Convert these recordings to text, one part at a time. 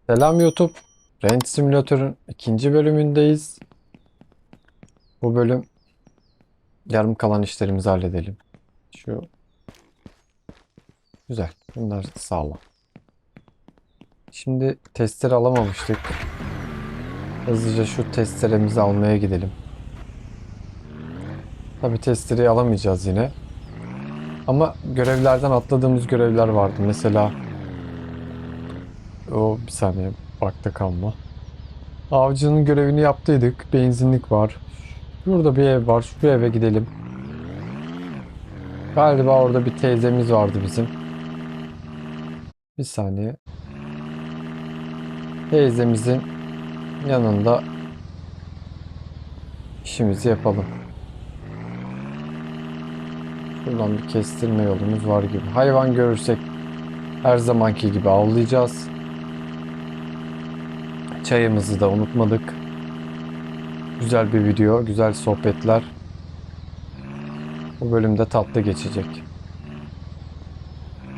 Selam YouTube. Rent Simulator'ın ikinci bölümündeyiz. Bu bölüm yarım kalan işlerimizi halledelim. Şu güzel. Bunlar sağlam. Şimdi testleri alamamıştık. Hızlıca şu testeremizi almaya gidelim. Tabii testereyi alamayacağız yine. Ama görevlerden atladığımız görevler vardı. Mesela bir saniye bakta kalma. Avcının görevini yaptıydık. Benzinlik var. Şurada bir ev var. Şu eve gidelim. Galiba orada bir teyzemiz vardı bizim. Bir saniye. Teyzemizin yanında işimizi yapalım. Şuradan bir kestirme yolumuz var gibi. Hayvan görürsek her zamanki gibi avlayacağız. Çayımızı da unutmadık. Güzel bir video, güzel sohbetler. Bu bölümde tatlı geçecek.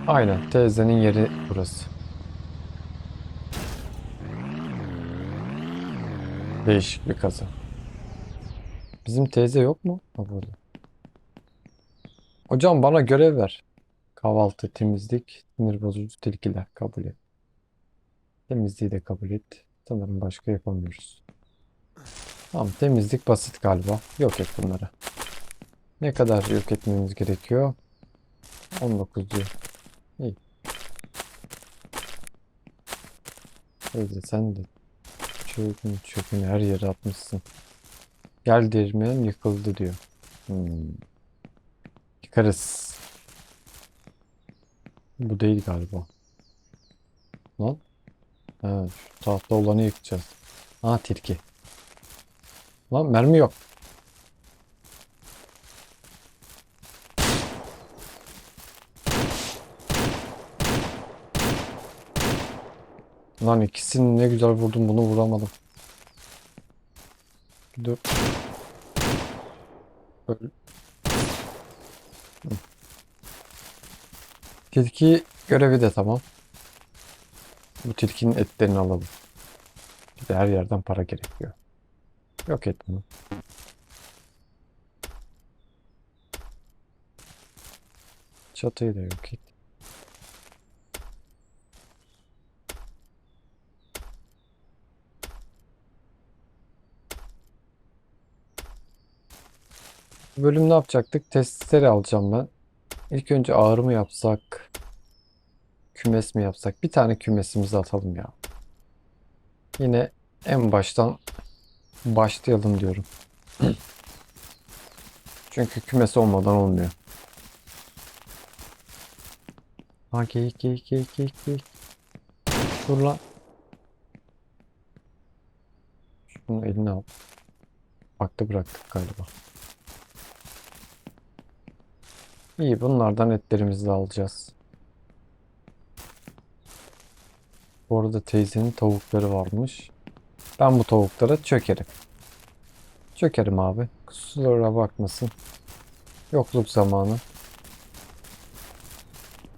Aynen, teyzenin yeri burası. Değişik bir kazı. Bizim teyze yok mu? Ha, burada. Hocam bana görev ver. Kahvaltı, temizlik, sinir bozucu tilkiler kabul et. Temizliği de kabul et. Sanırım başka yapamıyoruz. Tamam, temizlik basit galiba. Yok et bunları. Ne kadar yok etmemiz gerekiyor? 19 diyor. İyi. Teyze sen de çöpünü her yere atmışsın. Gel değirmenin yıkıldı diyor. Yıkarız. Bu değil galiba. Lan. Ha, şu tahta olanı yıkacağız. Ha, tilki. Lan mermi yok. Lan ikisini ne güzel vurdum, bunu vuramadım. Dur. Öl- Tilki görevi de tamam. Bu tilkinin etlerini alalım. Bir de her yerden para gerekiyor. Yok et bunu. Çatıyı da yok et. Bu bölüm ne yapacaktık? Testleri alacağım ben. İlk önce ağır mı yapsak? Kümes mi yapsak? Bir tane kümesimizi atalım ya. Yine en baştan başlayalım diyorum. Çünkü kümes olmadan olmuyor. Ha, geyik geyik geyik geyik geyik. Dur lan. Şunu eline al. Bakta bıraktık galiba. İyi, bunlardan etlerimizi de alacağız. Bu arada teyzenin tavukları varmış. Ben bu tavuklara çökerim. Çökerim abi. Kusura bakmasın. Yokluk zamanı.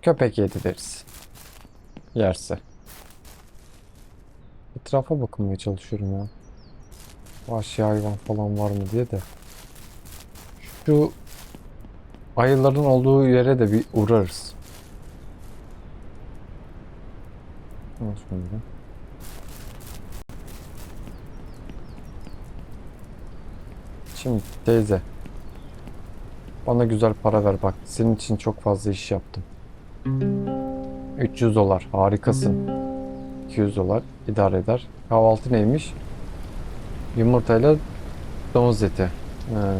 Köpek yedi deriz. Yerse. Etrafa bakmaya çalışıyorum ya. Vahşi hayvan falan var mı diye de. Şu ayıların olduğu yere de bir uğrarız. Al şunu da. Şimdi teyze. Bana güzel para ver bak. Senin için çok fazla iş yaptım. 300 dolar. Harikasın. 200 dolar. idare eder. Kahvaltı neymiş? Yumurtayla domuz eti. Ha.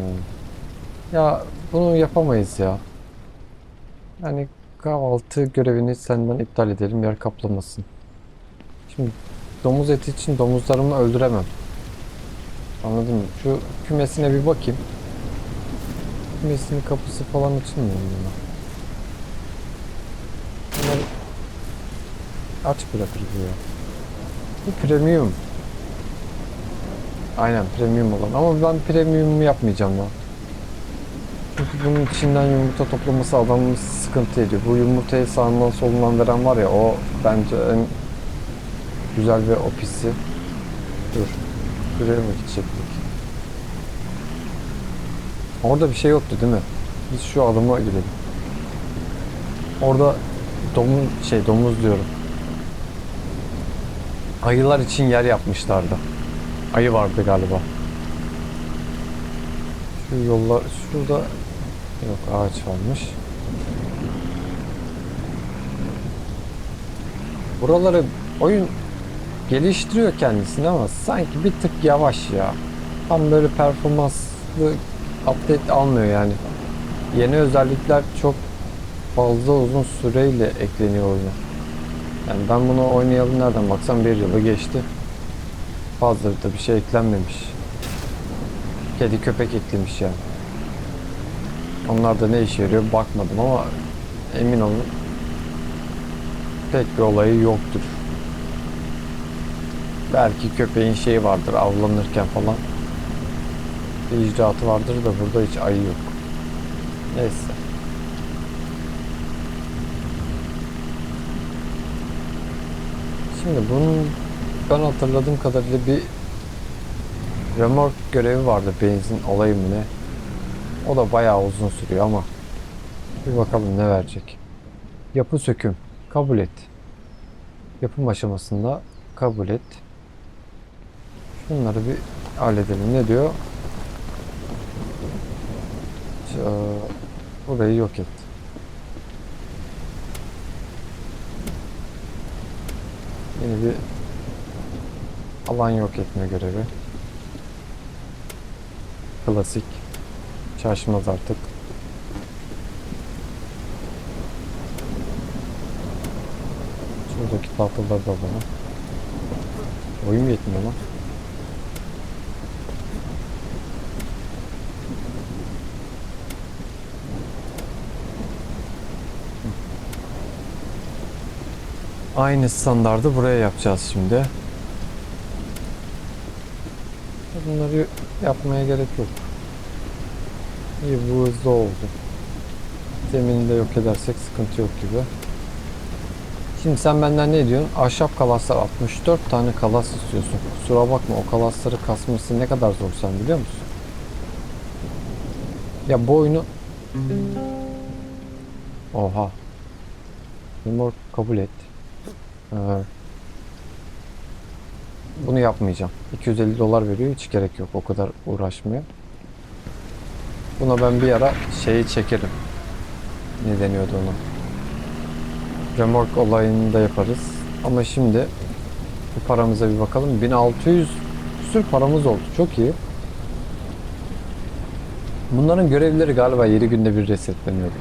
Ya bunu yapamayız ya. Yani kahvaltı görevini senden iptal edelim. Yer kaplamasın. Şimdi domuz eti için domuzlarımı öldüremem. Anladın mı? Şu kümesine bir bakayım. Kümesinin kapısı falan açılmıyor mu buna? Bunları aç bırakır bu ya. Bu premium. Aynen premium olan. Ama ben premium yapmayacağım ya. Çünkü bunun içinden yumurta toplaması adamı sıkıntı ediyor. Bu yumurtayı sağından solundan veren var ya, o bence en Güzel bir ofisi. Dur. Şuraya mı gidecektik? Orada bir şey yoktu değil mi? Biz şu adıma gidelim. Orada domuz diyorum. Ayılar için yer yapmışlardı. Ayı vardı galiba. Şu yollar şurada yok, ağaç varmış. Buraları oyun geliştiriyor kendisini ama sanki bir tık yavaş ya. Tam böyle performanslı update almıyor yani. Yeni özellikler çok fazla uzun süreyle ekleniyor oyuna. Yani ben bunu oynayalı nereden baksam bir yılı geçti. Fazla da bir şey eklenmemiş. Kedi köpek eklemiş yani. Onlar da ne işe yarıyor bakmadım ama emin olun pek bir olayı yoktur. Belki köpeğin şeyi vardır avlanırken falan. Bir icraatı vardır da burada hiç ayı yok. Neyse. Şimdi bunun ben hatırladığım kadarıyla bir remork görevi vardı, benzin olayı mı ne? O da bayağı uzun sürüyor ama bir bakalım ne verecek. Yapı söküm. Kabul et. Yapım aşamasında kabul et. Şunları bir halledelim. Ne diyor? Burayı yok et. Yine bir alan yok etme görevi. Klasik. Şaşmaz artık. Şuradaki tahtaları da bana. Oyun yetmiyor lan. Aynı standardı buraya yapacağız şimdi. Bunları yapmaya gerek yok. İyi, bu hızlı oldu. Zeminini de yok edersek sıkıntı yok gibi. Şimdi sen benden ne diyorsun? Ahşap kalaslar 64 tane kalas istiyorsun. Kusura bakma, o kalasları kasması ne kadar zor sen biliyor musun? Ya bu oyunu... Oha. Remote kabul et. Ee, Bunu yapmayacağım. 250 dolar veriyor, hiç gerek yok. O kadar uğraşmıyor. Buna ben bir ara şeyi çekerim. Ne deniyordu ona? Remork olayını da yaparız. Ama şimdi bu paramıza bir bakalım. 1600 küsür paramız oldu. Çok iyi. Bunların görevleri galiba 7 günde bir resetleniyor.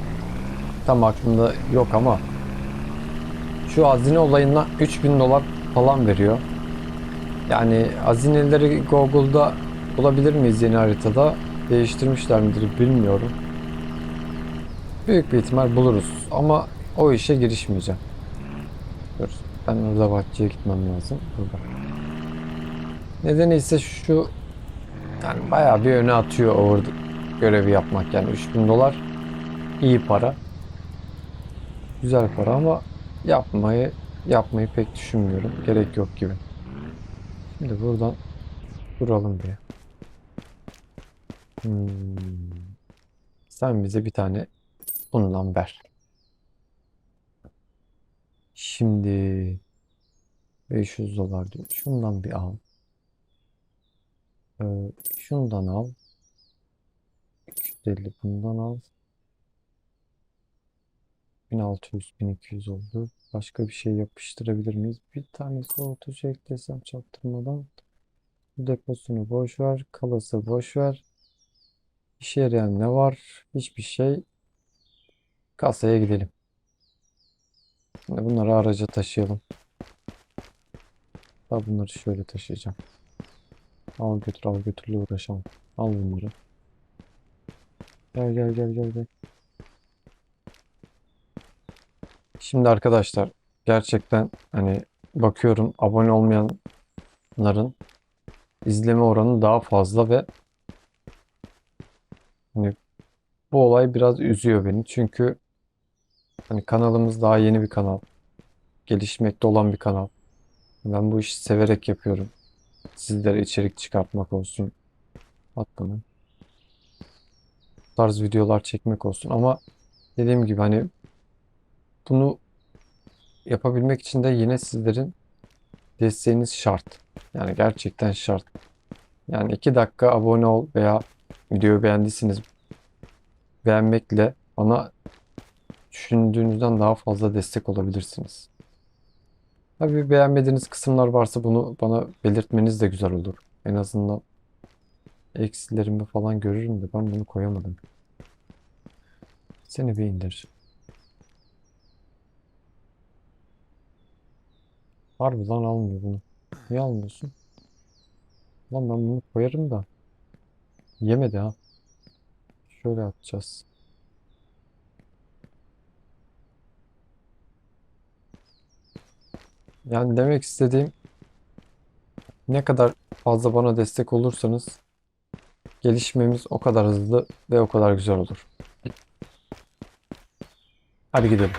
Tam aklımda yok ama şu hazine olayına 3000 dolar falan veriyor. Yani hazineleri Google'da bulabilir miyiz yeni haritada? Değiştirmişler midir bilmiyorum. Büyük bir ihtimal buluruz ama o işe girişmeyeceğim. Dur. Ben orada bahçeye gitmem lazım. Burada. Nedeni ise şu, yani bayağı bir öne atıyor o görevi yapmak. Yani 3000 dolar iyi para. Güzel para ama yapmayı pek düşünmüyorum. Gerek yok gibi. Şimdi buradan duralım bir. Hmm. Sen bize bir tane bundan ver. Şimdi 500 dolar diyor. Şundan bir al. Şundan al. 250 bundan al. 1600, 1200 oldu. Başka bir şey yapıştırabilir miyiz? Bir tane soğutucu eklesem çaktırmadan. Deposunu boş ver. Kalası boş ver. İşe yarayan ne var? Hiçbir şey. Kasaya gidelim. Şimdi bunları araca taşıyalım. Daha bunları şöyle taşıyacağım. Al götür al götürle uğraşamam. Al bunları. Gel gel gel gel gel. Şimdi arkadaşlar gerçekten hani bakıyorum abone olmayanların izleme oranı daha fazla ve hani bu olay biraz üzüyor beni. Çünkü hani kanalımız daha yeni bir kanal. Gelişmekte olan bir kanal. Ben bu işi severek yapıyorum. Sizlere içerik çıkartmak olsun. Hatta bu tarz videolar çekmek olsun. Ama dediğim gibi hani bunu yapabilmek için de yine sizlerin desteğiniz şart. Yani gerçekten şart. Yani 2 dakika abone ol veya videoyu beğendiyseniz beğenmekle bana düşündüğünüzden daha fazla destek olabilirsiniz. Tabii beğenmediğiniz kısımlar varsa bunu bana belirtmeniz de güzel olur. En azından eksilerimi falan görürüm de ben bunu koyamadım. Seni bir indir. Harbi lan almıyor bunu. Niye almıyorsun? Lan ben bunu koyarım da. Yemedi ha. Şöyle yapacağız. Yani demek istediğim ne kadar fazla bana destek olursanız gelişmemiz o kadar hızlı ve o kadar güzel olur. Hadi gidelim.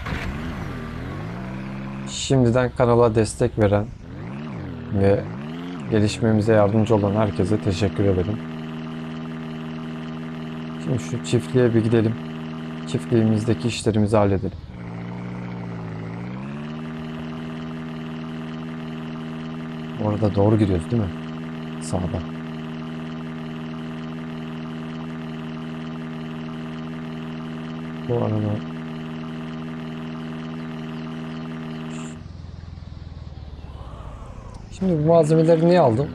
Şimdiden kanala destek veren ve gelişmemize yardımcı olan herkese teşekkür ederim. Şimdi şu çiftliğe bir gidelim. Çiftliğimizdeki işlerimizi halledelim. Bu arada doğru gidiyoruz değil mi? Sağda. Bu arada şimdi bu malzemeleri niye aldım?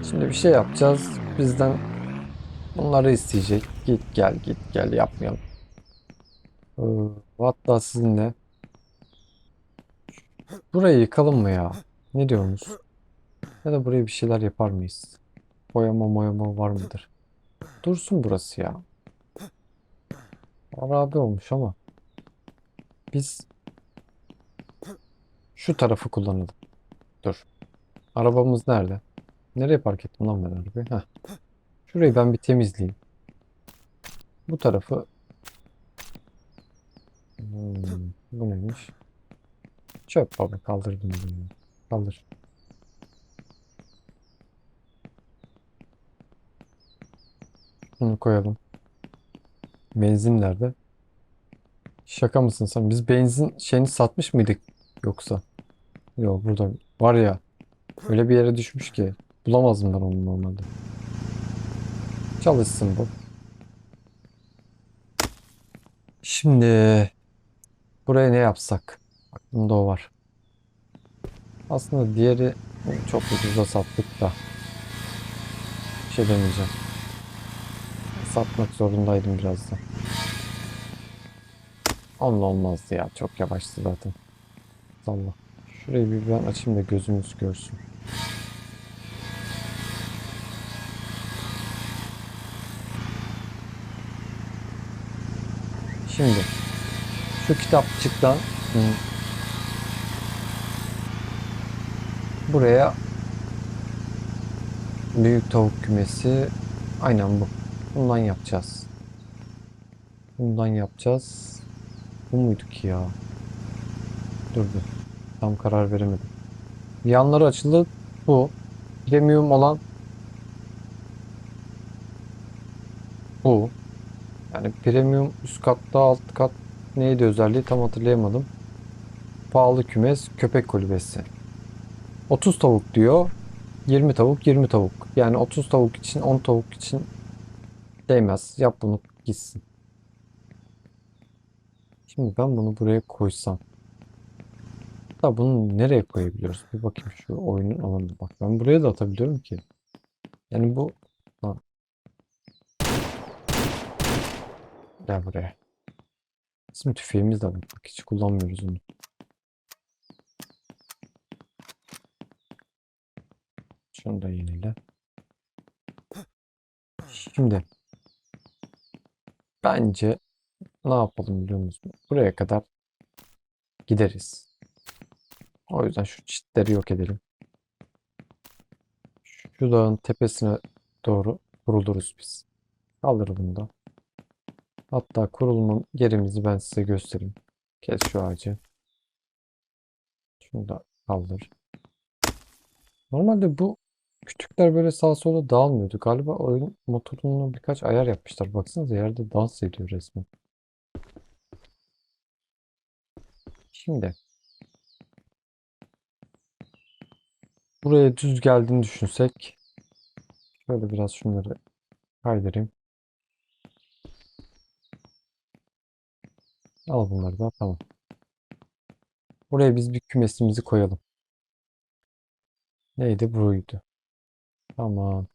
Şimdi bir şey yapacağız. Bizden bunları isteyecek. Git gel git gel yapmayalım. Ee, Hatta sizinle burayı yıkalım mı ya? Ne diyorsunuz? Ya da buraya bir şeyler yapar mıyız? Boyama moyama var mıdır? Dursun burası ya. Harabe olmuş ama biz şu tarafı kullanalım. Dur. Arabamız nerede? Nereye park ettim lan ben arabayı? Heh. Şurayı ben bir temizleyeyim. Bu tarafı bu neymiş? Çöp baba kaldırdım bunu. Kaldır. Bunu koyalım. Benzin nerede? Şaka mısın sen? Biz benzin şeyini satmış mıydık yoksa? Yok burada var ya öyle bir yere düşmüş ki bulamazdım ben onu normalde. Çalışsın bu. Şimdi buraya ne yapsak? Aklımda o var. Aslında diğeri çok ucuza sattık da bir şey demeyeceğim. Satmak zorundaydım biraz da. Onunla olmazdı ya. Çok yavaştı zaten. Allah. Şurayı bir ben açayım da gözümüz görsün. Şimdi şu kitapçıktan buraya büyük tavuk kümesi aynen bu. Bundan yapacağız. Bundan yapacağız. Bu muydu ki ya? Dur dur. Tam karar veremedim. Yanları açılı bu. Premium olan bu. Yani premium üst katta alt kat neydi özelliği tam hatırlayamadım. Pahalı kümes köpek kulübesi. 30 tavuk diyor. 20 tavuk 20 tavuk. Yani 30 tavuk için 10 tavuk için değmez. Yap bunu gitsin. Şimdi ben bunu buraya koysam. Da bunu nereye koyabiliyoruz? Bir bakayım şu oyunun alanına bak. Ben buraya da atabiliyorum ki. Yani bu ha, gel buraya. Bizim tüfeğimiz de var. Bak hiç kullanmıyoruz onu. Şunu da yenile. Şimdi bence ne yapalım biliyor musun? Buraya kadar gideriz. O yüzden şu çitleri yok edelim. Şu dağın tepesine doğru kuruluruz biz. Kaldır bunu da. Hatta kurulma yerimizi ben size göstereyim. Kes şu ağacı. Şunu da kaldır. Normalde bu kütükler böyle sağa sola dağılmıyordu. Galiba oyun motorunu birkaç ayar yapmışlar. Baksanıza yerde dans ediyor resmen. Şimdi buraya düz geldiğini düşünsek. Şöyle biraz şunları kaydırayım. Al bunları da, tamam. Buraya biz bir kümesimizi koyalım. Neydi? Buydu. Tamam.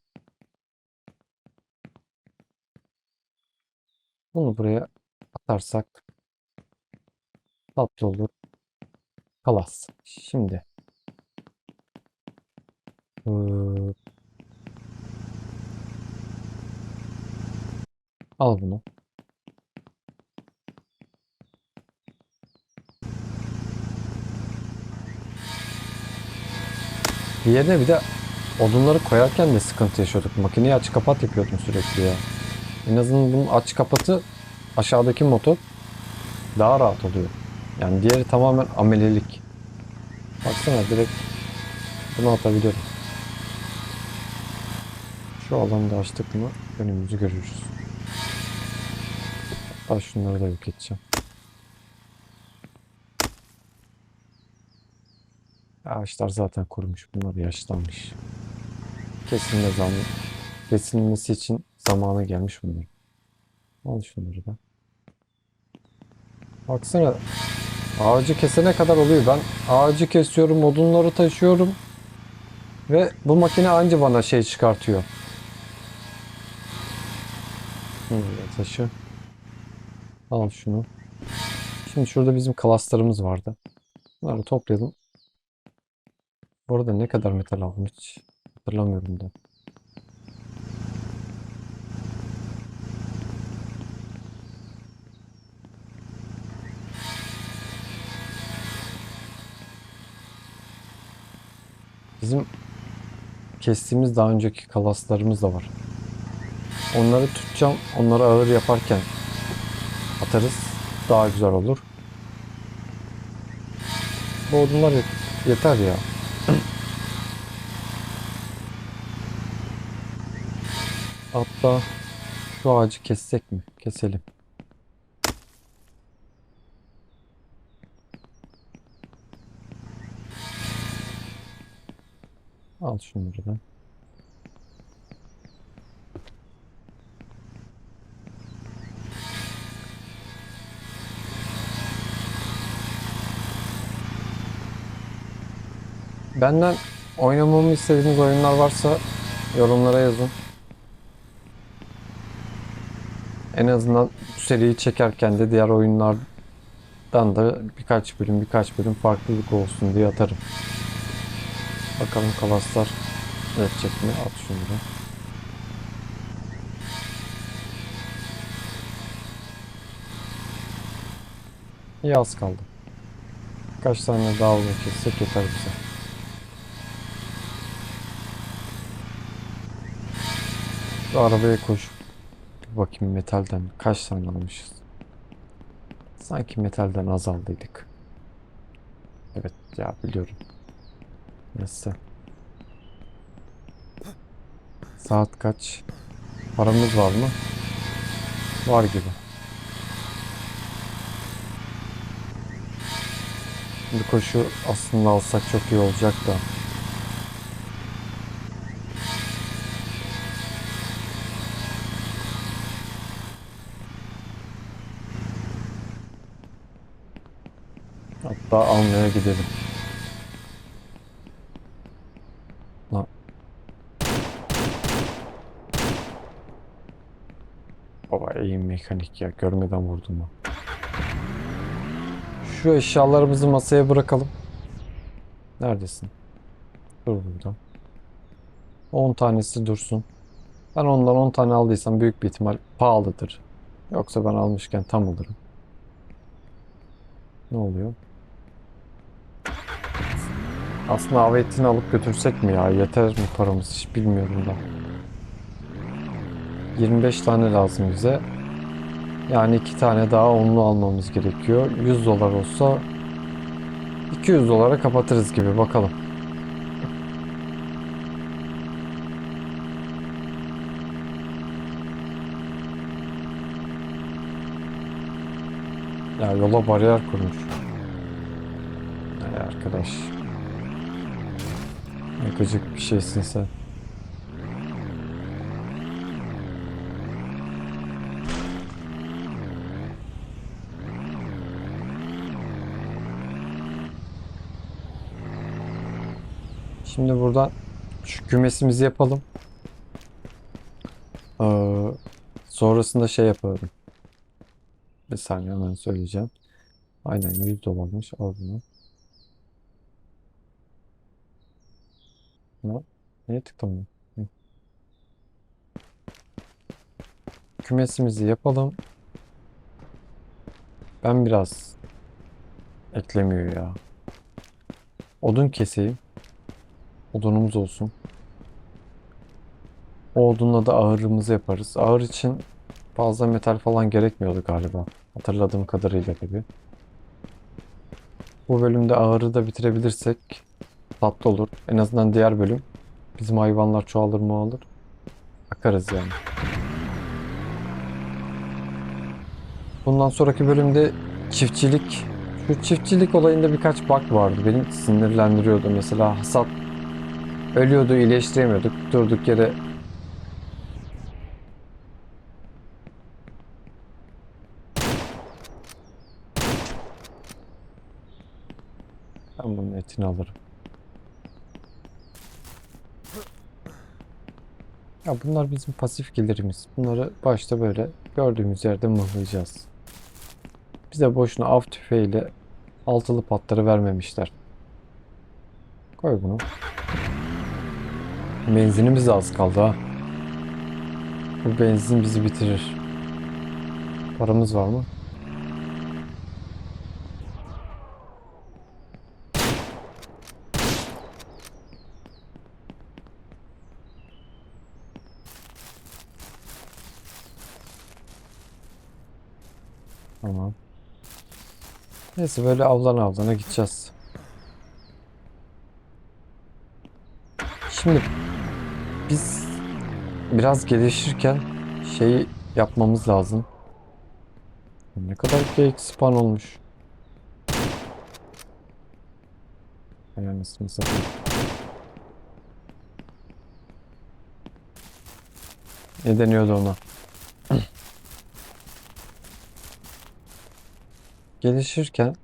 Bunu buraya atarsak tatlı olur. Kalas. Şimdi ıı, al bunu. Diğerine bir de odunları koyarken de sıkıntı yaşıyorduk. Makineyi aç kapat yapıyordum sürekli ya. En azından bunun aç kapatı aşağıdaki motor daha rahat oluyor. Yani diğeri tamamen amelelik. Baksana direkt bunu atabiliyorum. Şu alanı da açtık mı önümüzü görürüz. Hatta şunları da yok edeceğim. Ağaçlar zaten kurumuş. Bunlar yaşlanmış. Kesilme zamanı, kesilmesi için zamanı gelmiş bunlar. Al şunları da. Baksana ağacı kesene kadar oluyor. Ben ağacı kesiyorum, odunları taşıyorum ve bu makine anca bana şey çıkartıyor. Taşı. Al şunu. Şimdi şurada bizim klaslarımız vardı. Bunları toplayalım. Bu arada ne kadar metal aldım hiç hatırlamıyorum da. Bizim kestiğimiz daha önceki kalaslarımız da var. Onları tutacağım. Onları ağır yaparken atarız. Daha güzel olur. Bu odunlar yeter ya. Hatta şu ağacı kessek mi? Keselim. Al şunları da. Benden oynamamı istediğiniz oyunlar varsa yorumlara yazın. En azından bu seriyi çekerken de diğer oyunlardan da birkaç bölüm farklılık olsun diye atarım. Bakalım kalaslar üretecek mi? At şunu da. İyi az kaldı. Kaç tane daha kessek yeter bize. Şu arabaya koş. Bir bakayım metalden kaç tane almışız. Sanki metalden azaldıydık. Evet ya biliyorum. Neyse. Saat kaç? Paramız var mı? Var gibi. Bir koşu aslında alsak çok iyi olacak da. Hatta almaya gidelim. Lan. Baba iyi mekanik ya. Görmeden vurdum ha. Şu eşyalarımızı masaya bırakalım. Neredesin? Dur burada. 10 tanesi dursun. Ben ondan 10 tane aldıysam büyük bir ihtimal pahalıdır. Yoksa ben almışken tam alırım. Ne oluyor? Aslında av etini alıp götürsek mi ya? Yeter mi paramız? Hiç bilmiyorum da. 25 tane lazım bize. Yani 2 tane daha onlu almamız gerekiyor. 100 dolar olsa $200 kapatırız gibi, bakalım. Ya yola bariyer kurmuş. Ay arkadaş. Ne gıcık bir şeysin sen. Şimdi buradan şu kümesimizi yapalım. Ee, sonrasında şey yapalım. Bir saniye, hemen söyleyeceğim. Aynen $100'mış. Al bunu. Ne? Niye tıklamıyor? Hı. Kümesimizi yapalım. Ben biraz eklemiyor ya. Odun keseyim. Odunumuz olsun. O odunla da ahırımızı yaparız. Ahır için fazla metal falan gerekmiyordu galiba. Hatırladığım kadarıyla tabii. Bu bölümde ahırı da bitirebilirsek tatlı olur. En azından diğer bölüm bizim hayvanlar çoğalır mı alır. Bakarız yani. Bundan sonraki bölümde çiftçilik. Şu çiftçilik olayında birkaç bug vardı. Beni sinirlendiriyordu. Mesela hasat ölüyordu, iyileştiremiyorduk. Durduk yere ben bunun etini alırım. Ya bunlar bizim pasif gelirimiz. Bunları başta böyle gördüğümüz yerde mıhlayacağız. Bize boşuna av tüfeğiyle altılı patları vermemişler. Koy bunu. Benzinimiz de az kaldı ha. Bu benzin bizi bitirir. Paramız var mı? Tamam. Neyse, böyle avlana avlana gideceğiz. Şimdi biz biraz gelişirken şeyi yapmamız lazım. Ne kadar geyik spawn olmuş. Ay anasını satayım. Ne deniyordu ona? Gelişirken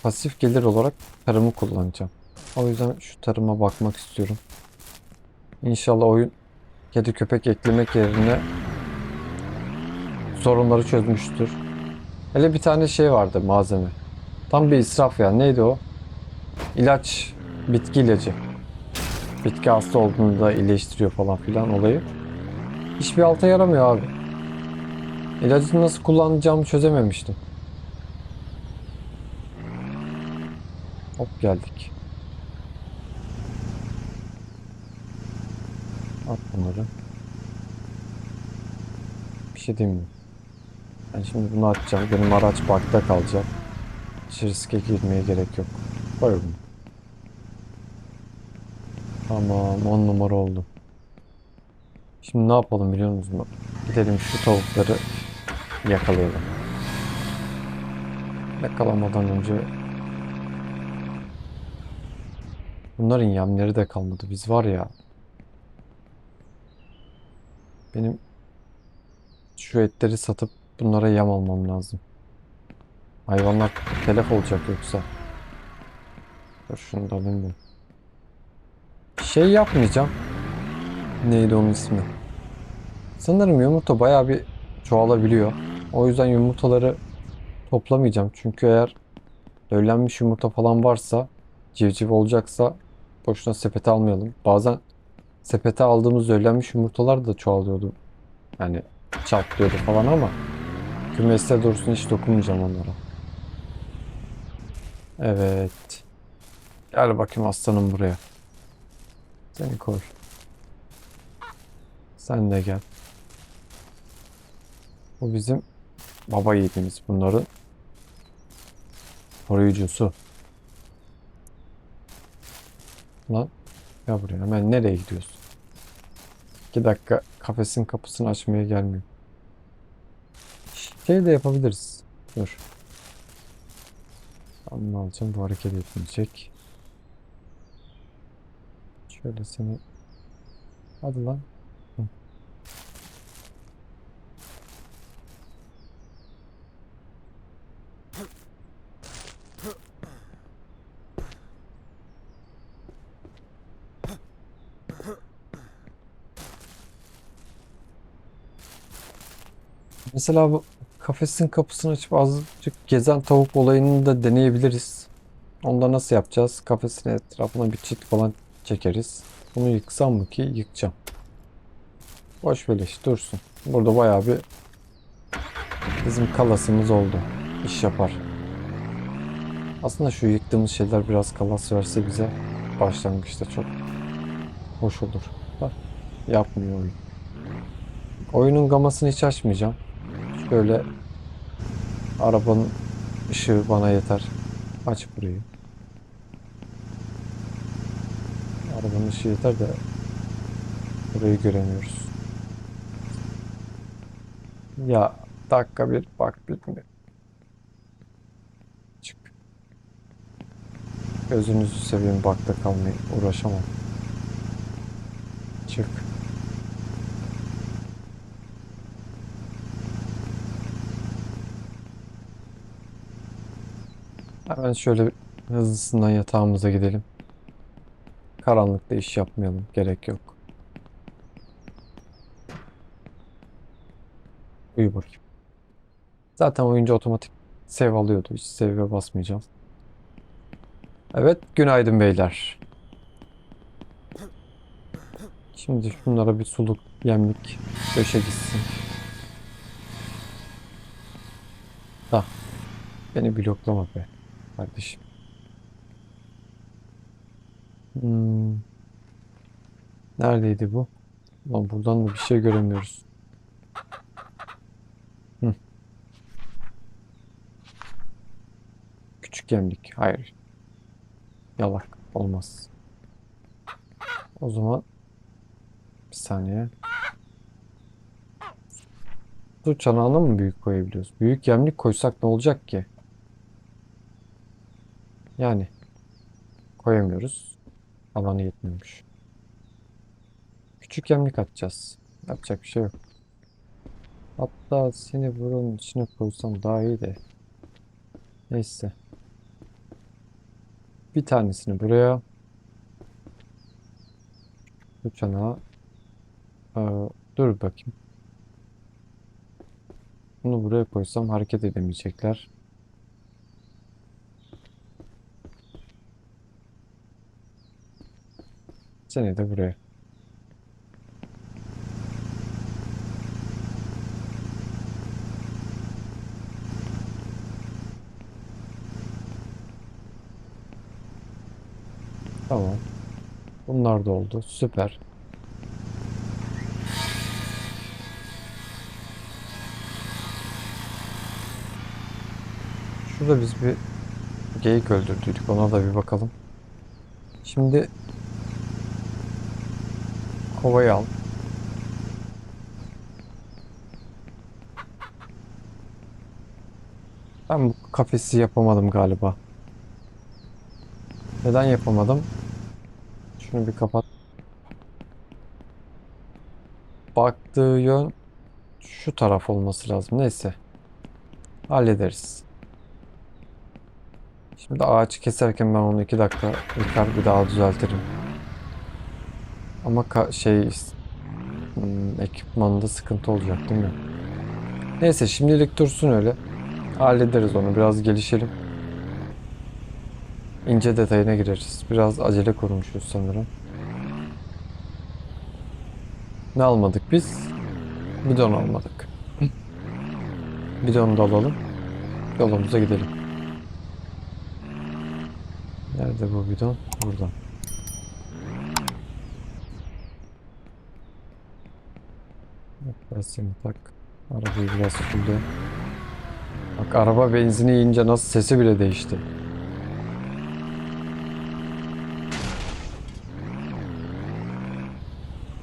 pasif gelir olarak tarımı kullanacağım. O yüzden şu tarıma bakmak istiyorum. İnşallah oyun kedi köpek eklemek yerine sorunları çözmüştür. Hele bir tane şey vardı, malzeme. Tam bir israf ya. Neydi o? İlaç. Bitki ilacı. Bitki hasta olduğunda iyileştiriyor falan filan olayı. Hiçbir alta yaramıyor abi. İlacı nasıl kullanacağımı çözememiştim. Hop geldik. At bunları. Bir şey diyeyim mi? Ben şimdi bunu atacağım. Benim araç parkta kalacak. Hiç riske girmeye gerek yok. Koy bunu. Tamam, 10 numara oldu. Şimdi ne yapalım biliyor musunuz? Gidelim şu tavukları yakalayalım. Yakalamadan önce bunların yemleri de kalmadı. Biz var ya, benim şu etleri satıp bunlara yem almam lazım. Hayvanlar telef olacak yoksa. Dur şunu da alayım ben. Şey yapmayacağım. Neydi onun ismi? Sanırım yumurta bayağı bir çoğalabiliyor. O yüzden yumurtaları toplamayacağım. Çünkü eğer döllenmiş yumurta falan varsa, civciv olacaksa boşuna sepete almayalım. Bazen sepete aldığımız döllenmiş yumurtalar da çoğalıyordu. Yani çatlıyordu falan ama kümeste dursun, hiç dokunmayacağım onlara. Evet. Gel bakayım aslanım buraya. Seni koy. Sen de gel. Bu bizim baba yiğidimiz, bunların koruyucusu. Lan ya buraya hemen nereye gidiyorsun? 2 dakika kafesin kapısını açmaya gelmiyor. Şey de yapabiliriz. Dur. Tamam alacağım, bu hareket etmeyecek. Şöyle seni. Hadi lan. Hı. Mesela bu kafesin kapısını açıp azıcık gezen tavuk olayını da deneyebiliriz. Onda nasıl yapacağız? Kafesin etrafına bir çit falan çekeriz. Bunu yıksam mı ki? Yıkacağım. Boş beleş dursun. Burada bayağı bir bizim kalasımız oldu. İş yapar. Aslında şu yıktığımız şeyler biraz kalas verse bize başlangıçta çok hoş olur. Da yapmıyor oyun. Oyunun gamasını hiç açmayacağım. Şöyle arabanın ışığı bana yeter. Aç burayı. Arabanın ışığı yeter de burayı göremiyoruz. Ya dakika bir bak bitmiyor. Çık. Gözünüzü seveyim, bakta kalmayı uğraşamam. Çık. Hemen şöyle hızlısından yatağımıza gidelim. Karanlıkta iş yapmayalım. Gerek yok. Uyu bakayım. Zaten oyuncu otomatik save alıyordu. Hiç save'e basmayacağım. Evet, günaydın beyler. Şimdi şunlara bir suluk, yemlik döşe gitsin. Da beni bloklama be kardeşim. Hmm, neredeydi bu? Lan buradan da bir şey göremiyoruz. Hı, küçük yemlik. Hayır. Yalak. Olmaz. O zaman bir saniye. Su çanağına mı büyük koyabiliyoruz? Büyük yemlik koysak ne olacak ki? Yani koyamıyoruz. Alanı yetmiyormuş. Küçük yemlik atacağız. Yapacak bir şey yok. Hatta seni buranın içine koysam daha iyi de. Neyse. Bir tanesini buraya. Bu çanağa. Dur bakayım. Bunu buraya koysam hareket edemeyecekler. Seni de buraya. Tamam. Bunlar da oldu. Süper. Şurada biz bir geyik öldürdük. Ona da bir bakalım. Şimdi kovayı al. Ben bu kafesi yapamadım galiba. Neden yapamadım? Şunu bir kapat. Baktığı yön şu taraf olması lazım. Neyse. Hallederiz. Şimdi ağaç keserken ben onu 2 dakika yıkar bir daha düzeltirim. Ama ekipmanda sıkıntı olacak değil mi? Neyse şimdilik dursun öyle. Hallederiz onu. Biraz gelişelim. İnce detayına gireriz. Biraz acele kurmuşuz sanırım. Ne almadık biz? Bidon almadık. Bidonu da alalım. Yolumuza gidelim. Nerede bu bidon? Burada. Yaklaşsın tak. Arabayı biraz fulle. Bak araba benzini yiyince nasıl sesi bile değişti.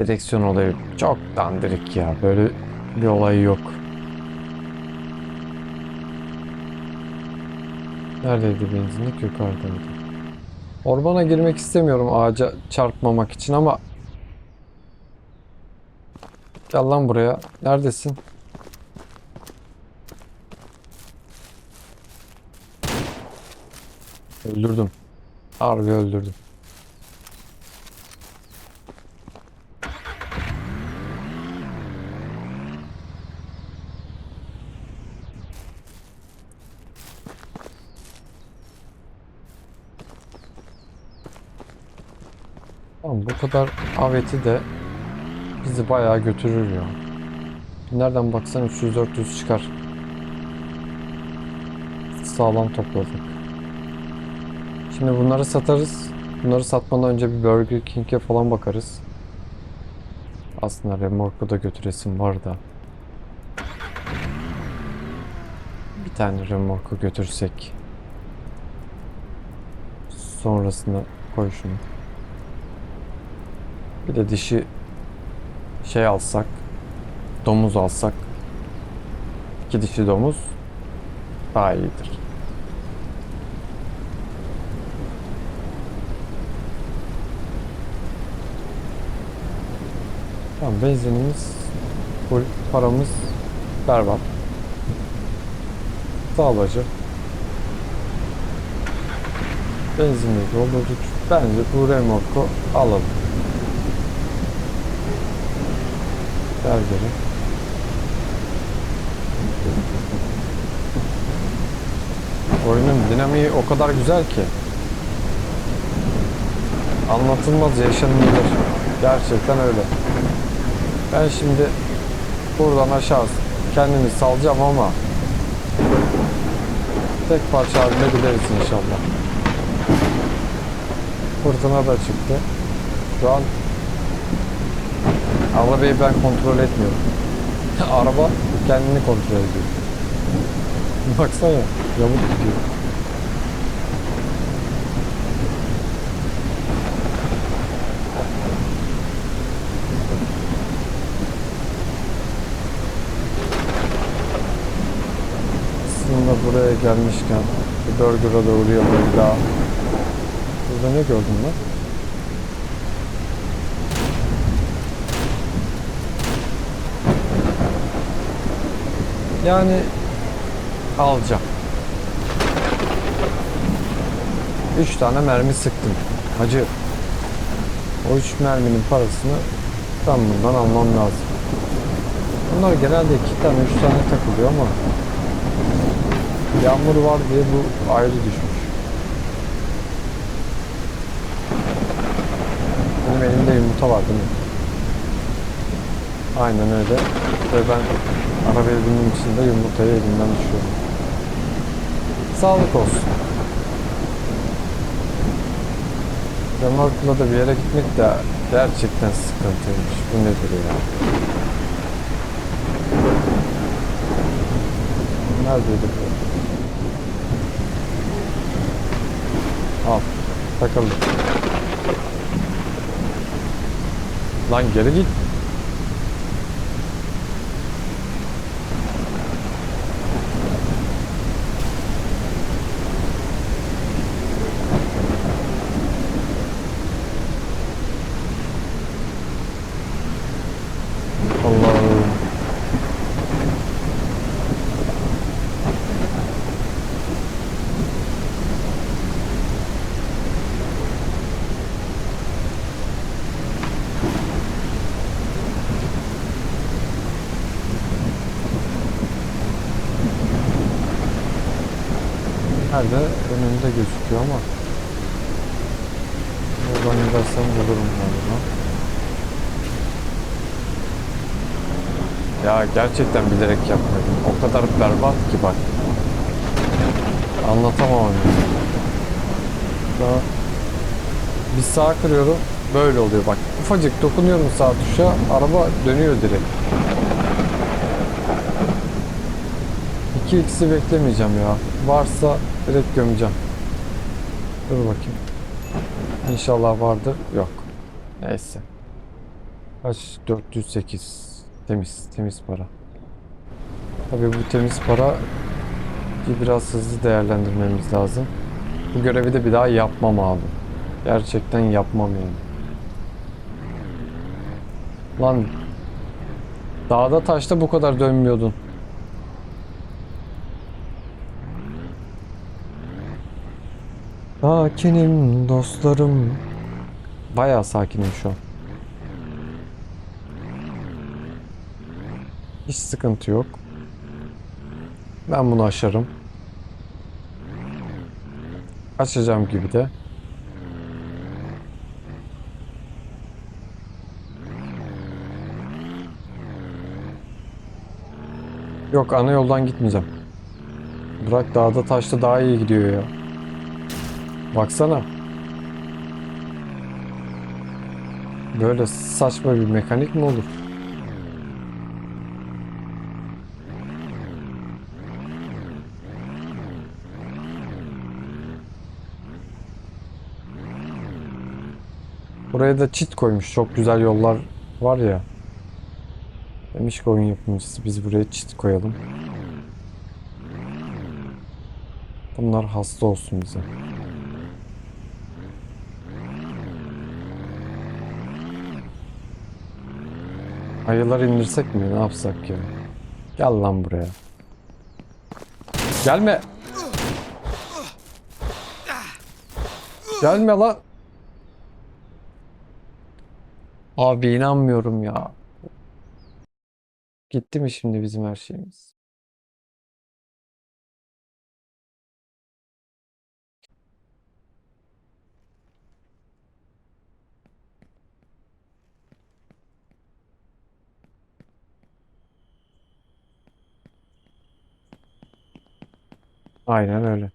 Direksiyon olayı çok dandirik ya. Böyle bir olay yok. Neredeydi benzinlik? Yukarıdaydı. Ormana girmek istemiyorum ağaca çarpmamak için ama gel lan buraya. Neredesin? Öldürdüm. Harbi öldürdüm. Tamam, bu kadar aveti de bizi bayağı götürür ya. Nereden baksan 300-400 çıkar. Sağlam topladık. Şimdi bunları satarız. Bunları satmadan önce bir Burger King'e falan bakarız. Aslında remorku da götüresim var da. Bir tane remorku götürsek. Sonrasında koy şunu. Bir de dişi şey alsak. Domuz alsak. 2 dişi domuz daha iyidir. Tamam, benzinimiz full, paramız berbat. Sağlıcı. Benzinle doldurduk. Bence bu remorku alalım. Gel geri. Oyunun dinamiği o kadar güzel ki. Anlatılmaz, yaşanılır. Gerçekten öyle. Ben şimdi buradan aşağı kendimi salacağım ama tek parça halinde gideriz inşallah. Fırtına da çıktı. Şu an arabayı ben kontrol etmiyorum. Araba kendini kontrol ediyor. Baksana, yamuk gidiyor. Aslında buraya gelmişken bir burger'a da uğrayalım bir daha. Burada ne gördün lan? Yani alacağım. 3 tane mermi sıktım. Hacı. O 3 merminin parasını ben bundan almam lazım. Bunlar genelde 2 tane 3 tane takılıyor ama yağmur var diye bu ayrı düşmüş. Benim elimde yumurta var değil mi? Aynen öyle. Ve ben arabaya bindiğim için de yumurtayı elimden düşüyorum. Sağlık olsun. Remork'la da bir yere gitmek de gerçekten sıkıntıymış. Bu nedir ya? Neredeydi bu? Al. Takıldı. Lan geri git. Allah'ım. Nerede? Önümde gözüküyor ama buradan gidersem bulurum galiba. Ya gerçekten bilerek yapmadım. O kadar berbat ki bak. Anlatamam onu. Daha bir sağa kırıyorum. Böyle oluyor bak. Ufacık dokunuyorum sağ tuşa. Araba dönüyor direkt. 2x'i beklemeyeceğim ya. Varsa direkt gömeceğim. Dur bakayım. İnşallah vardır. Yok. Neyse. Kaç? 408. Temiz. Temiz para. Tabii bu temiz para biraz hızlı değerlendirmemiz lazım. Bu görevi de bir daha yapmam abi. Gerçekten yapmam yani. Lan dağda taşta bu kadar dönmüyordun. Sakinim dostlarım. Bayağı sakinim şu an. Hiç sıkıntı yok. Ben bunu aşarım. Aşacağım gibi de. Yok, ana yoldan gitmeyeceğim. Bırak, dağda taşta daha iyi gidiyor ya. Baksana. Böyle saçma bir mekanik mi olur? Buraya da çit koymuş. Çok güzel yollar var ya. Demiş ki oyun yapımcısı, biz buraya çit koyalım. Bunlar hasta olsun bize. Ayılar indirsek mi? Ne yapsak ya? Gel lan buraya. Gelme. Gelme lan. Abi inanmıyorum ya. Gitti mi şimdi bizim her şeyimiz? Aynen öyle.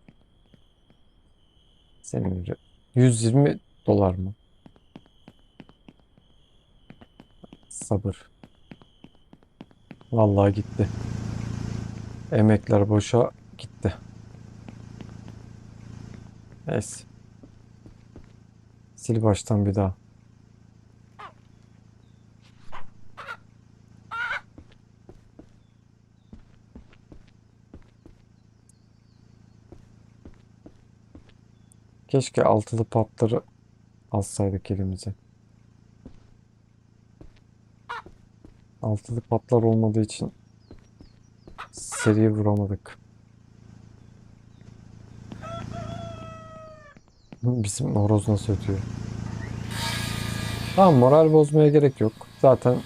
Senin 120 dolar mı? Sabır. Vallahi gitti. Emekler boşa gitti. Neyse. Sil baştan bir daha. Keşke altılı patları alsaydık elimize. Altılı patlar olmadığı için seri vuramadık. Bizim horoz nasıl ötüyor? Tamam, moral bozmaya gerek yok. Zaten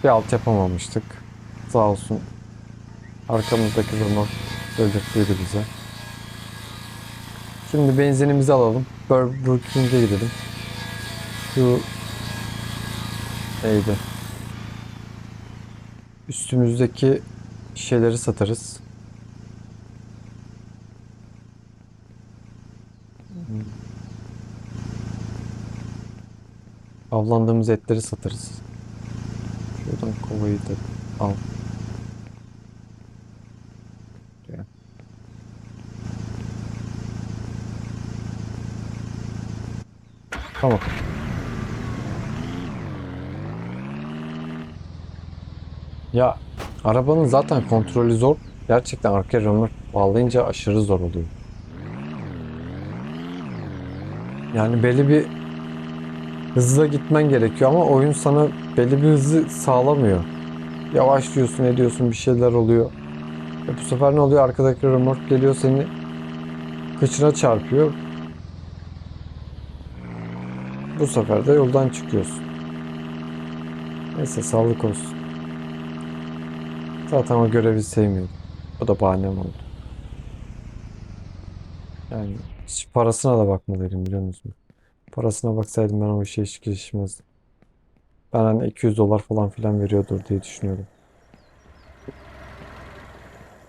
bir alt yapamamıştık. Sağ olsun arkamızdaki Renault öldürttüydü bize. Şimdi benzinimizi alalım. Burger King'e gidelim. Şu neydi? Üstümüzdeki şeyleri satarız. Avlandığımız etleri satarız. Şuradan kovayı da al. Diyor. Tamam. Ya arabanın zaten kontrolü zor. Gerçekten arka römork bağlayınca aşırı zor oluyor. Yani belli bir hızla gitmen gerekiyor ama oyun sana belli bir hızı sağlamıyor. Yavaşlıyorsun, ediyorsun, bir şeyler oluyor. Bu sefer ne oluyor? Arkadaki römork geliyor, seni kıçına çarpıyor. Bu sefer de yoldan çıkıyorsun. Neyse, sağlık olsun. Zaten o görevi sevmiyordum. Bu da bahanem oldu. Yani hiç parasına da bakmalıydım, biliyor musun? Parasına baksaydım ben o işe hiç girişmezdim. Ben hani 200 dolar falan filan veriyordur diye düşünüyordum.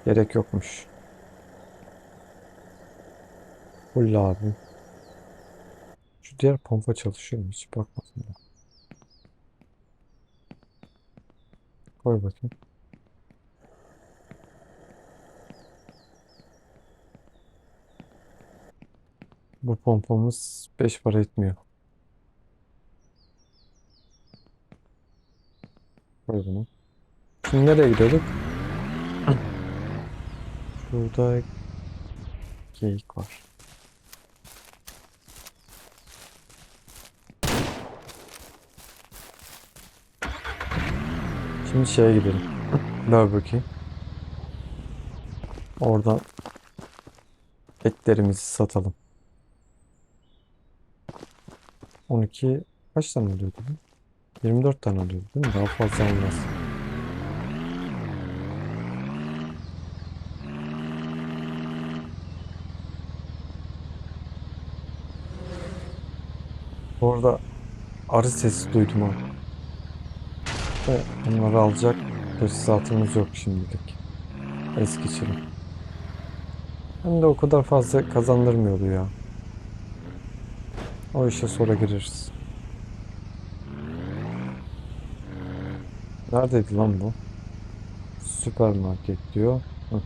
Gerek yokmuş. Full abi. Şu diğer pompa çalışıyor mu? Hiç bakmadım da. Koy bakayım. Bu pompamız 5 para etmiyor. Koy bunu. Şimdi nereye gidiyorduk? Şurada geyik var. Şimdi şeye gidelim. Burger King. Oradan etlerimizi satalım. 12 kaç tane alıyordu bu? 24 tane alıyordu değil mi? Daha fazla almaz. Orada arı sesi duydum ha. Ve onları alacak teçhizatımız yok şimdilik. Es geçelim. Hem de o kadar fazla kazandırmıyordu ya. O işe sonra gireriz. Neredeydi lan bu? Süpermarket diyor. Hı.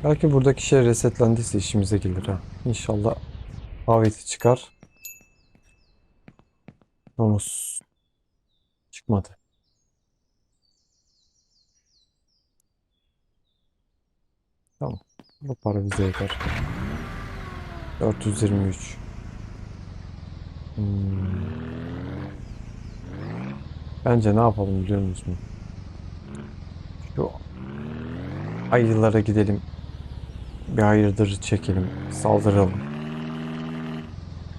Belki buradaki şey resetlendiyse işimize gelir ha. İnşallah daveti çıkar. Domuz çıkmadı. Tamam. Bu para bize yeter. 423. Bence ne yapalım biliyor musun? Şu ayılara gidelim. Bir hayırdır çekelim. Saldıralım.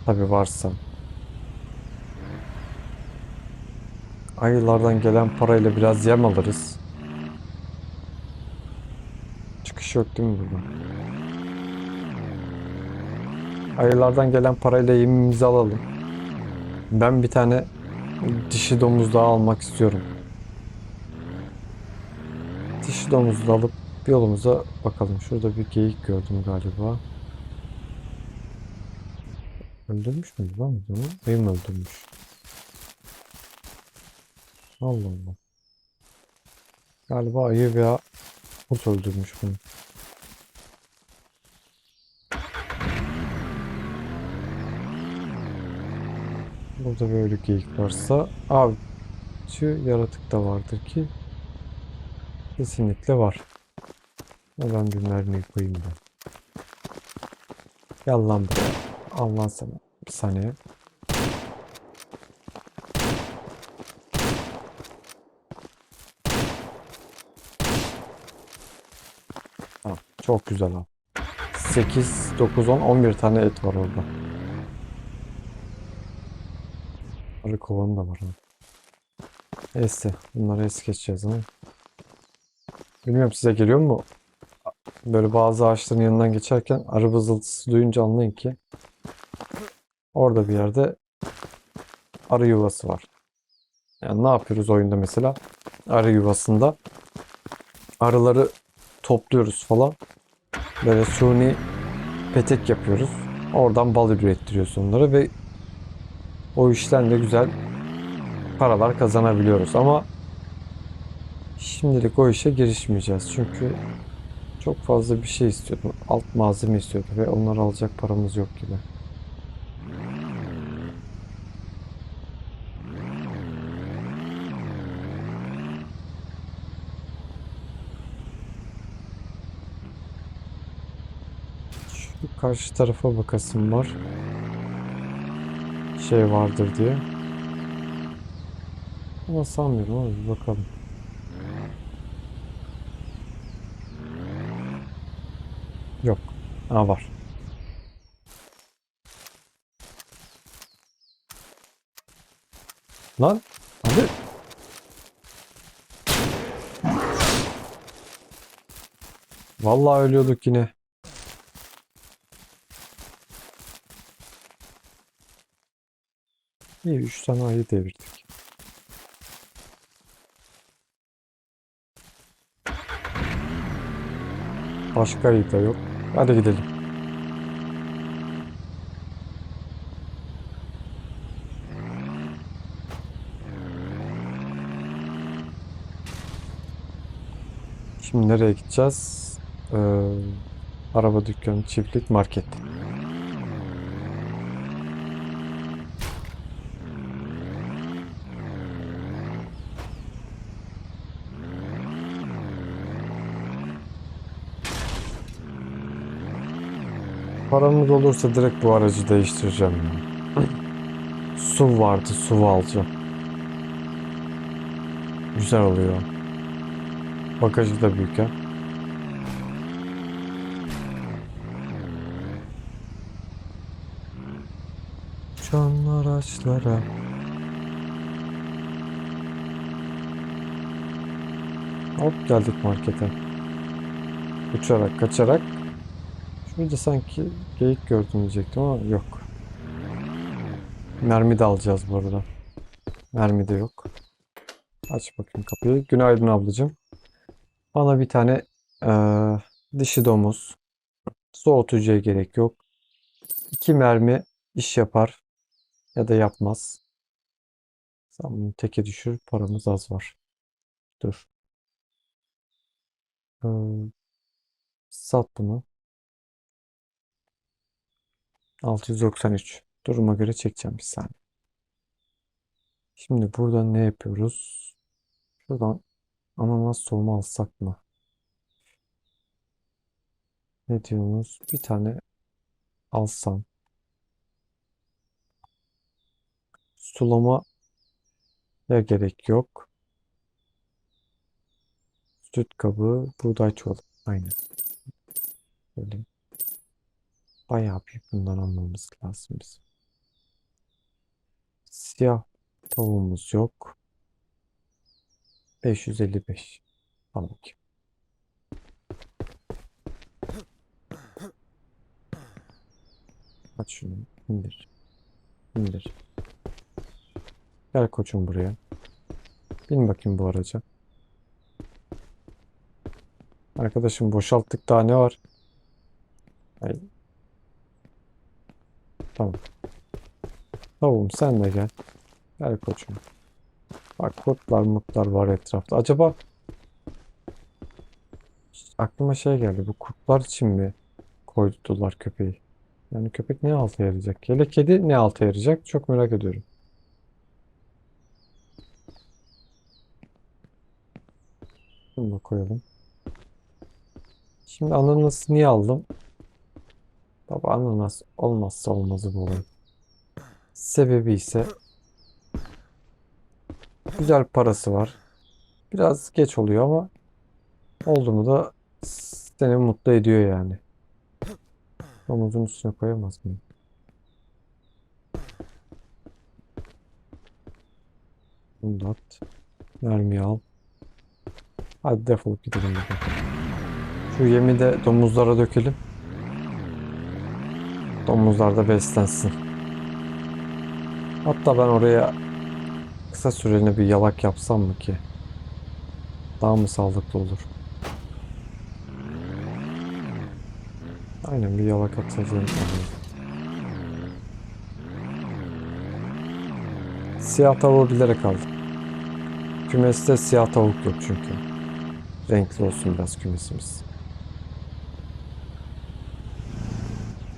Tabii varsa. Ayılardan gelen parayla biraz yem alırız. Çıkış yok değil mi burada? Ayılardan gelen parayla yemimizi alalım. Ben bir tane dişi domuz daha almak istiyorum. Dişi domuzu da alıp yolumuza bakalım. Şurada bir geyik gördüm galiba. Öldürmüş müydü lan bunu? Benim öldürmüş. Allah Allah. Galiba ayı veya kurt öldürmüş bunu. Burada böyle geyik varsa avcı yaratık da vardır ki kesinlikle var. Ben bir mermiyi koyayım da. Gel lan buraya. Allah sana. Bir saniye. Tamam. Çok güzel abi. 8, 9, 10, 11 tane et var orada. Arı kovanı da var. Bunları es geçeceğiz ama. Bilmiyorum size geliyor mu? Böyle bazı ağaçların yanından geçerken arı vızıltısı duyunca anlayın ki orada bir yerde arı yuvası var. Yani ne yapıyoruz oyunda mesela? Arı yuvasında arıları topluyoruz falan. Böyle suni petek yapıyoruz. Oradan bal ürettiriyoruz onları ve o işten de güzel paralar kazanabiliyoruz. Ama şimdilik o işe girişmeyeceğiz. Çünkü çok fazla bir şey istiyordu. Alt malzeme istiyordu ve onları alacak paramız yok gibi. Şu karşı tarafa bakasım var. Şey vardır diye. Ama sanmıyorum abi bir bakalım. Yok. Ha var. Lan abi. Vallahi ölüyorduk yine. İyi 3 tane ayı devirdik. Başka ayı da yok. Hadi gidelim. Şimdi nereye gideceğiz? Araba dükkanı, çiftlik, market. Paramız olursa direkt bu aracı değiştireceğim ya. SUV vardı, SUV alacağım. Güzel oluyor. Bagajı da büyük ya. Uçan araçlara. Hop geldik markete. Uçarak, kaçarak. Şurada sanki geyik gördüm diyecektim ama yok. Mermi de alacağız bu arada. Mermi de yok. Aç bakayım kapıyı. Günaydın ablacığım. Bana bir tane dişi domuz. Soğutucuya gerek yok. 2 mermi iş yapar ya da yapmaz. Sen bunu teke düşür. Paramız az var. Dur. Ee, Sat bunu. 693. Duruma göre çekeceğim bir saniye. Şimdi buradan ne yapıyoruz? Şuradan ananas tohumu alsak mı? Ne diyorsunuz? Bir tane alsam. Sulamaya gerek yok. Süt kabı, buğday çuvalı. Aynen. Böyle bayağı bir bundan almamız lazım bizim. Siyah tavuğumuz yok. 555. Tamam ki. Aç şunu. İndir. İndir. Gel koçum buraya. Bin bakayım bu araca. Arkadaşım boşalttık, daha ne var? Ay, tamam. Tavuğum sen de gel. Gel koçum. Bak kurtlar mutlar var etrafta. Acaba aklıma şey geldi. Bu kurtlar için mi koydular köpeği? Yani köpek ne alta yarayacak? Hele kedi ne alta yarayacak? Çok merak ediyorum. Bunu da koyalım. Şimdi ananası niye aldım? Baba ananas olmazsa olmazı bu olay. Sebebi ise güzel parası var. Biraz geç oluyor ama oldu mu da seni mutlu ediyor yani. Domuzun üstüne koyamaz mıyım? Bunu da at. Mermiyi al. Hadi defolup gidelim buradan. Şu yemi de domuzlara dökelim. Domuzlar da beslensin. Hatta ben oraya kısa süreli bir yalak yapsam mı ki? Daha mı sağlıklı olur? Aynen bir yalak atacağım. Siyah tavuğu bilerek aldım. Kümeste siyah tavuk yok çünkü. Renkli olsun biraz kümesimiz.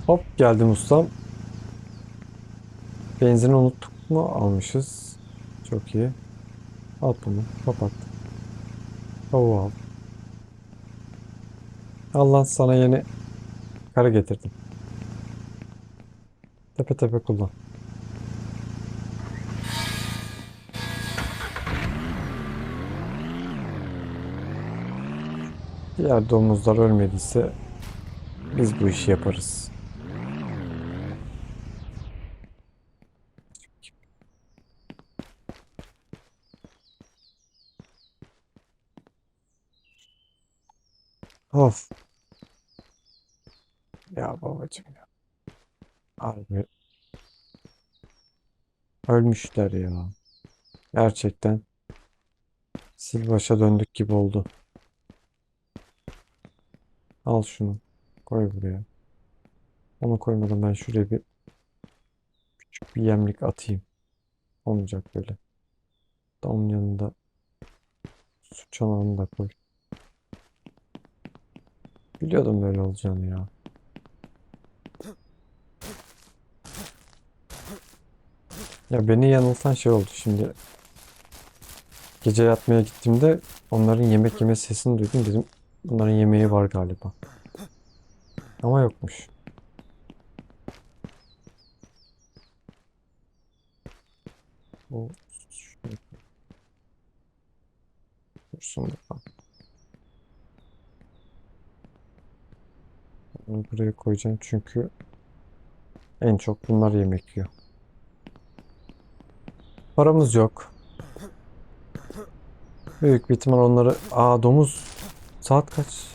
Hop geldim ustam. Benzini unuttuk mu? Almışız. Çok iyi. Al bunu. Kapat. Tavuğu al. Allah sana yeni karı getirdim. Tepe tepe kullan. Diğer domuzlar ölmediyse biz bu işi yaparız. Of. Ya babacım ya. Harbi ölmüşler ya. Gerçekten sil başa döndük gibi oldu. Al şunu. Koy buraya. Onu koymadan ben şuraya bir küçük bir yemlik atayım. Olmayacak böyle. Onun yanında su çanağını da koy. Biliyordum böyle olacağını ya. Ya beni yanıltan şey oldu şimdi. Gece yatmaya gittiğimde onların yemek yeme sesini duydum, dedim bunların yemeği var galiba. Ama yokmuş. O şunu dursun bakalım. Bunu buraya koyacağım çünkü en çok bunlar yemek yiyor. Paramız yok. Büyük bir ihtimal onları... Aa, domuz. Saat kaç?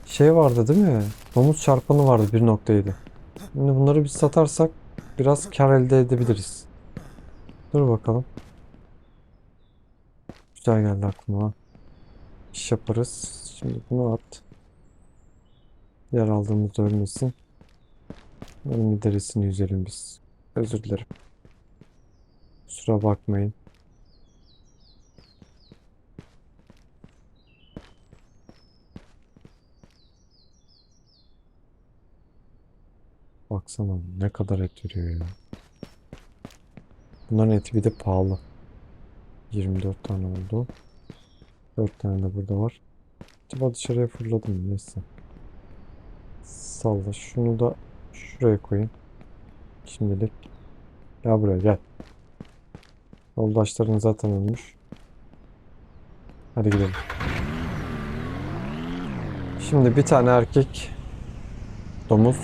Şey vardı değil mi? Domuz çarpanı vardı 1.7. Şimdi bunları biz satarsak biraz kar elde edebiliriz. Dur bakalım. Güzel geldi aklıma. İş yaparız. Şimdi bunu at. Yer aldığımızda ölmesin. Bunun bir derisini yüzelim biz. Özür dilerim. Kusura bakmayın. Baksana ne kadar et veriyor ya. Bunların eti bir de pahalı. 24 tane oldu. 4 tane de burada var. Acaba dışarıya fırladım, neyse. Salla. Şunu da şuraya koyayım. Şimdilik. Gel buraya gel. Yoldaşların zaten ölmüş. Hadi gidelim. Şimdi bir tane erkek domuz.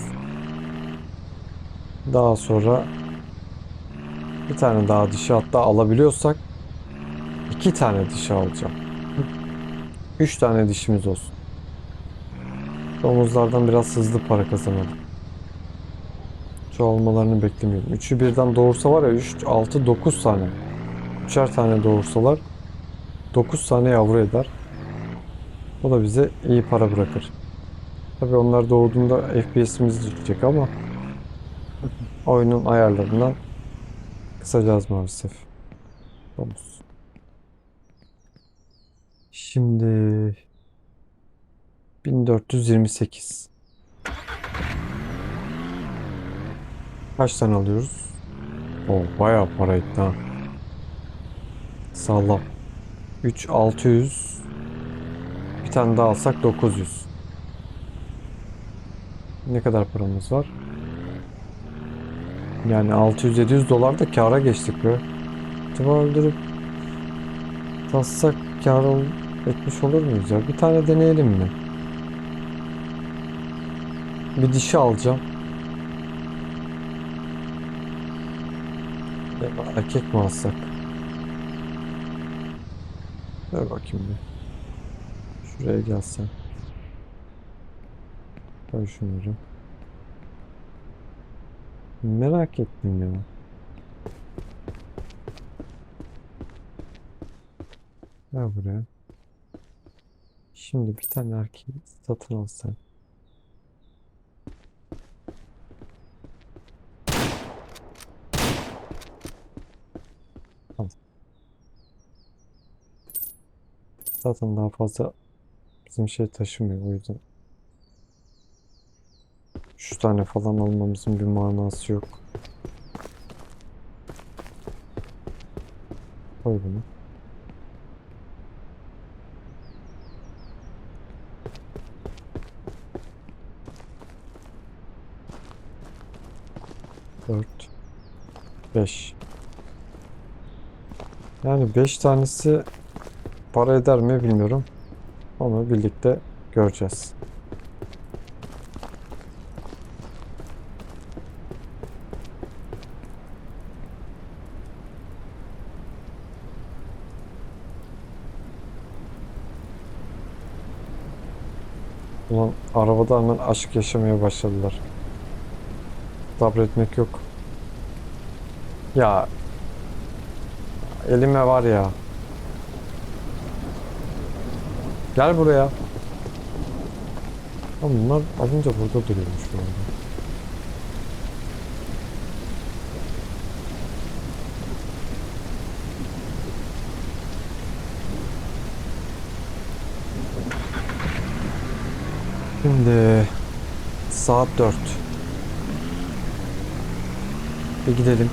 Daha sonra bir tane daha dişi, hatta alabiliyorsak 2 tane dişi alacağım. 3 tane dişimiz olsun. Domuzlardan biraz hızlı para kazanalım. Çoğalmalarını beklemiyorum. Üçü birden doğursa var ya, 3, 6, 9 tane. Üçer tane doğursalar 9 tane yavru eder. O da bize iyi para bırakır. Tabii onlar doğduğunda FPS'imiz düşecek ama oyunun ayarlarından kısacağız maalesef. Domuz. Şimdi 1428. Kaç tane alıyoruz? O bayağı para etti ha. Sağlam. 3 600. Bir tane daha alsak 900. Ne kadar paramız var? Yani 600-700 dolar da kâra geçtik be. Acaba öldürüp satsak etmiş olur muyuz ya? Bir tane deneyelim mi? Bir dişi alacağım. Ya da erkek mi alsak? Ver bakayım bir. Şuraya gelsen. Koy şunları. Merak ettim ya. Gel buraya. Şimdi bir tane erkeği satın alsan. Al. Zaten daha fazla bizim şey taşımıyor, o yüzden. 3 tane falan almamızın bir manası yok. Koy bunu. Dört, 5. Yani 5 tanesi para eder mi bilmiyorum. Onu birlikte göreceğiz. Ulan arabada hemen aşk yaşamaya başladılar. Sabretmek yok. Ya elime var ya. Gel buraya. Ama bunlar alınca burada duruyormuş bu arada. Şimdi saat 4. Bir gidelim.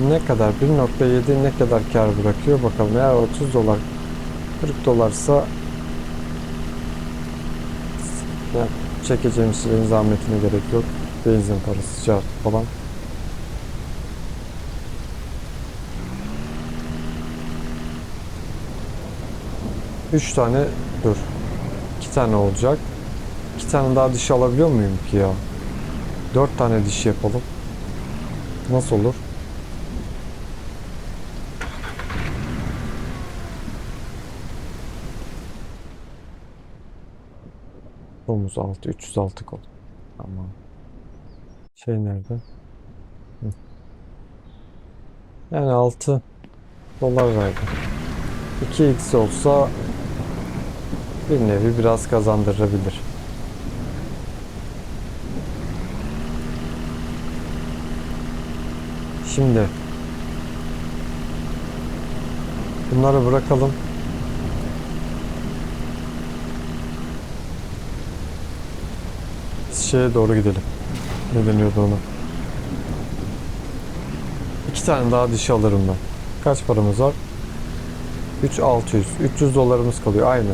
Ne kadar? 1.7 ne kadar kar bırakıyor bakalım. Eğer 30 dolar 40 dolarsa ya, çekeceğim şeyin zahmetine gerek yok. Benzin parası, cart falan. Üç tane, dur. İki tane olacak. İki tane daha diş alabiliyor muyum ki ya? Dört tane diş yapalım. Nasıl olur? Domuz altı, 306 kol. Tamam. Şey nerede? Hı. Yani 6 dolar verdi. 2x olsa bir nevi biraz kazandırabilir. Şimdi bunları bırakalım. Biz şeye doğru gidelim. Ne deniyordu ona? İki tane daha dişi alırım ben. Kaç paramız var? 3600. 300 dolarımız kalıyor. Aynı.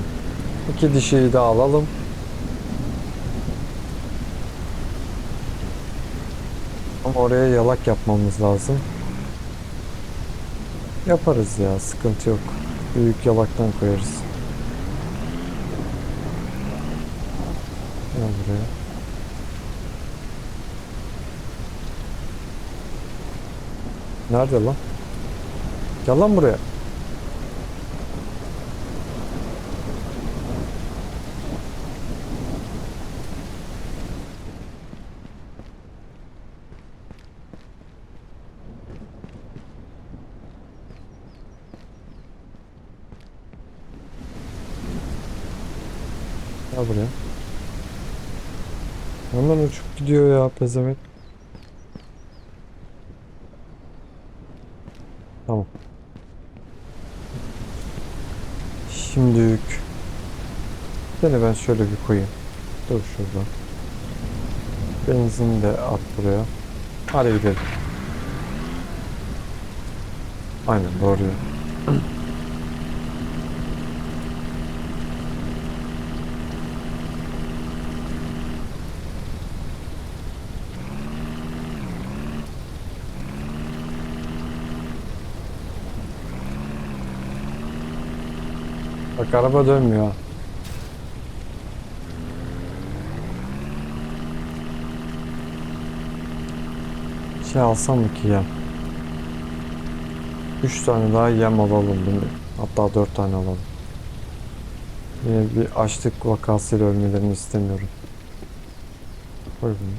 İki dişiyi de alalım. Ama oraya yalak yapmamız lazım. Yaparız ya. Sıkıntı yok. Büyük yalaktan koyarız. Gel buraya. Nerede lan? Gel lan buraya. Gel buraya. Hemen uçup gidiyor ya pezevenk. Tamam. Şimdilik seni ben şöyle bir koyayım. Dur şurada. Benzin de at buraya. Hadi gidelim. Aynen doğru. Bak araba dönmüyor ha. Şey alsam mı ki ya? 3 tane daha yem alalım değil mi? Hatta 4 tane alalım. Yine bir açlık vakasıyla ölmelerini istemiyorum. Koy bunu.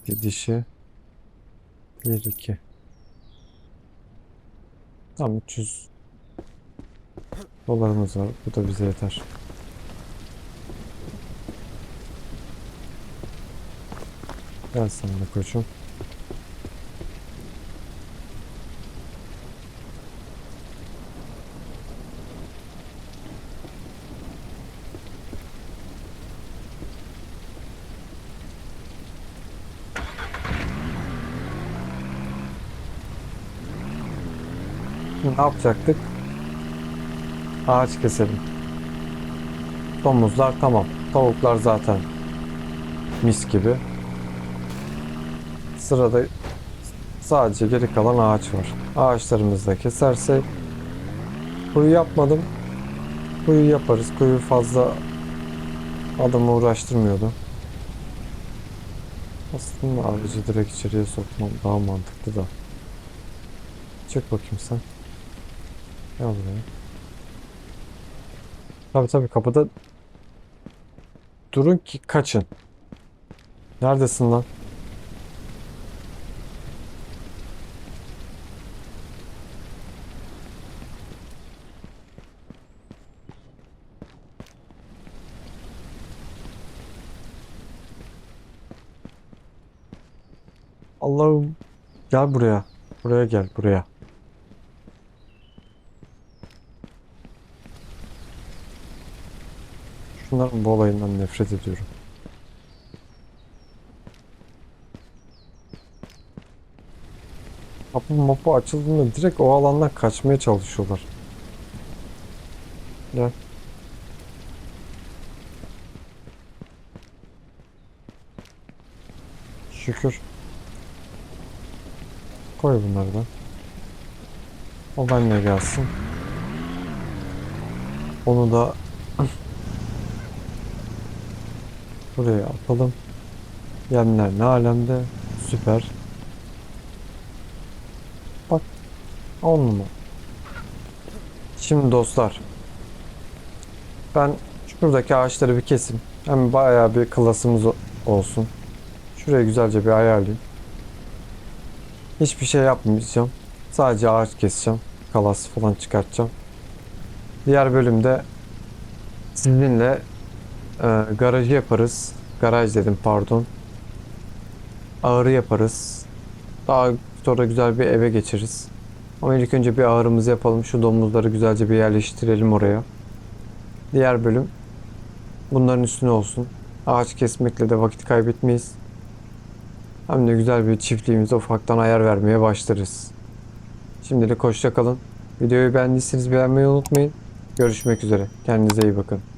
Bir dişi. Bir iki. Tamam 300 dolarımız var. Bu da bize yeter. Gel sen de koçum. Şimdi ne yapacaktık? Ağaç keselim. Domuzlar tamam. Tavuklar zaten mis gibi. Sırada sadece geri kalan ağaç var. Ağaçlarımızı da kesersek kuyu yapmadım. Kuyu yaparız. Kuyu fazla adamı uğraştırmıyordu. Aslında aracı direkt içeriye sokmam daha mantıklı da. Çık bakayım sen. Gel buraya. Tabii tabii kapıda durun ki kaçın. Neredesin lan? Allah'ım. Gel buraya. Buraya gel buraya. Şunların bu olayından nefret ediyorum. Kapı mapı açıldığında direkt o alandan kaçmaya çalışıyorlar. Gel. Şükür. Koy bunları da. O benimle gelsin. Onu da buraya atalım. Yemler ne alemde. Süper. Bak. 10 numara. Şimdi dostlar. Ben şuradaki ağaçları bir kesim. Hem bayağı bir klasımız olsun. Şurayı güzelce bir ayarlayayım. Hiçbir şey yapmayacağım. Sadece ağaç keseceğim. Kalas falan çıkartacağım. Diğer bölümde sizinle garajı yaparız. Garaj dedim, pardon. Ağırı yaparız. Daha sonra güzel bir eve geçeriz. Ama ilk önce bir ağırımızı yapalım. Şu domuzları güzelce bir yerleştirelim oraya. Diğer bölüm bunların üstüne olsun. Ağaç kesmekle de vakit kaybetmeyiz. Hem de güzel bir çiftliğimize ufaktan ayar vermeye başlarız. Şimdilik hoşça kalın. Videoyu beğendiyseniz beğenmeyi unutmayın. Görüşmek üzere. Kendinize iyi bakın.